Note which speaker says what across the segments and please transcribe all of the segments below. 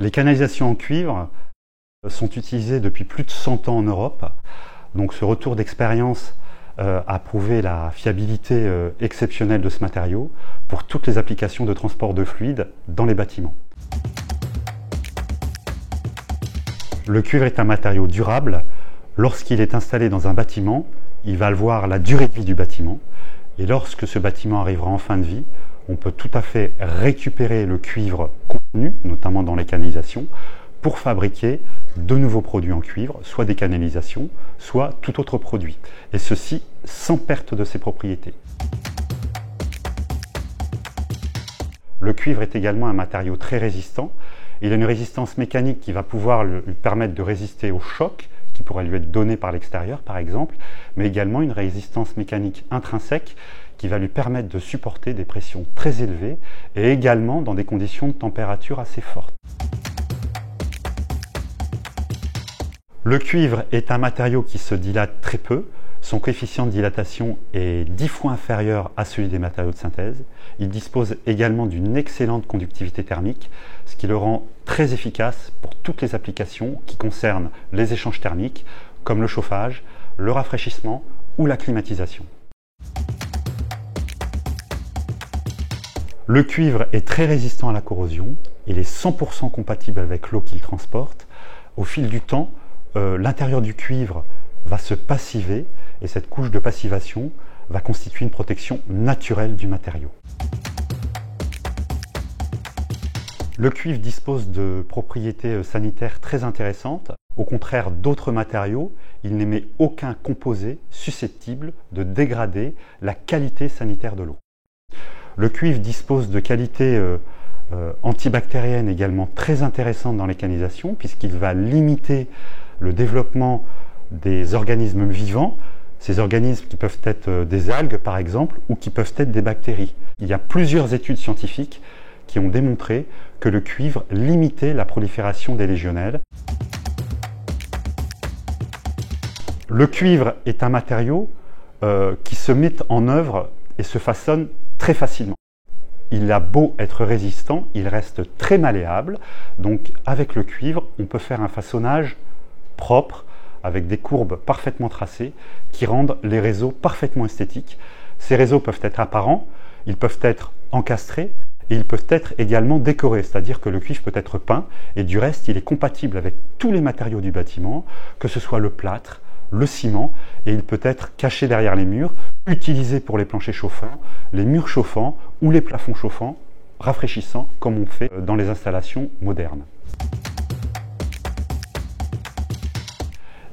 Speaker 1: Les canalisations en cuivre sont utilisées depuis plus de 100 ans en Europe. Donc ce retour d'expérience a prouvé la fiabilité exceptionnelle de ce matériau pour toutes les applications de transport de fluide dans les bâtiments. Le cuivre est un matériau durable. Lorsqu'il est installé dans un bâtiment, il va voir la durée de vie du bâtiment. Et lorsque ce bâtiment arrivera en fin de vie, on peut tout à fait récupérer le cuivre contenu, notamment dans les canalisations, pour fabriquer de nouveaux produits en cuivre, soit des canalisations, soit tout autre produit. Et ceci sans perte de ses propriétés. Le cuivre est également un matériau très résistant. Il a une résistance mécanique qui va pouvoir lui permettre de résister aux chocs qui pourraient lui être donnés par l'extérieur, par exemple, mais également une résistance mécanique intrinsèque qui va lui permettre de supporter des pressions très élevées et également dans des conditions de température assez fortes. Le cuivre est un matériau qui se dilate très peu. Son coefficient de dilatation est 10 fois inférieur à celui des matériaux de synthèse. Il dispose également d'une excellente conductivité thermique, ce qui le rend très efficace pour toutes les applications qui concernent les échanges thermiques, comme le chauffage, le rafraîchissement ou la climatisation. Le cuivre est très résistant à la corrosion. Il est 100% compatible avec l'eau qu'il transporte. Au fil du temps, l'intérieur du cuivre va se passiver et cette couche de passivation va constituer une protection naturelle du matériau. Le cuivre dispose de propriétés sanitaires très intéressantes. Au contraire d'autres matériaux, il n'émet aucun composé susceptible de dégrader la qualité sanitaire de l'eau. Le cuivre dispose de qualités antibactériennes également très intéressantes dans les canalisations puisqu'il va limiter le développement des organismes vivants, ces organismes qui peuvent être des algues par exemple ou qui peuvent être des bactéries. Il y a plusieurs études scientifiques qui ont démontré que le cuivre limitait la prolifération des légionelles. Le cuivre est un matériau qui se met en œuvre et se façonne très facilement. Il a beau être résistant, il reste très malléable. Donc avec le cuivre, on peut faire un façonnage propre, avec des courbes parfaitement tracées, qui rendent les réseaux parfaitement esthétiques. Ces réseaux peuvent être apparents, ils peuvent être encastrés, et ils peuvent être également décorés, c'est-à-dire que le cuivre peut être peint, et du reste, il est compatible avec tous les matériaux du bâtiment, que ce soit le plâtre, le ciment, et il peut être caché derrière les murs, utilisé pour les planchers chauffants, les murs chauffants ou les plafonds chauffants, rafraîchissants, comme on fait dans les installations modernes.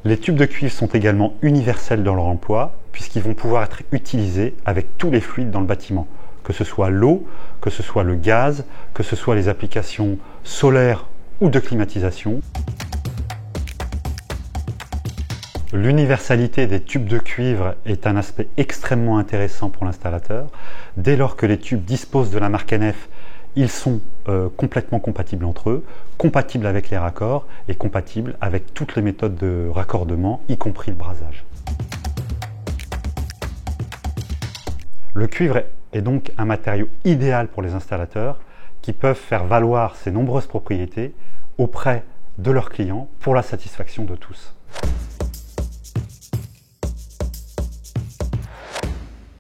Speaker 1: Les tubes de cuivre sont également universels dans leur emploi, puisqu'ils vont pouvoir être utilisés avec tous les fluides dans le bâtiment, que ce soit l'eau, que ce soit le gaz, que ce soit les applications solaires ou de climatisation. L'universalité des tubes de cuivre est un aspect extrêmement intéressant pour l'installateur. Dès lors que les tubes disposent de la marque NF, ils sont complètement compatibles entre eux, compatibles avec les raccords et compatibles avec toutes les méthodes de raccordement, y compris le brasage. Le cuivre est donc un matériau idéal pour les installateurs qui peuvent faire valoir ses nombreuses propriétés auprès de leurs clients pour la satisfaction de tous.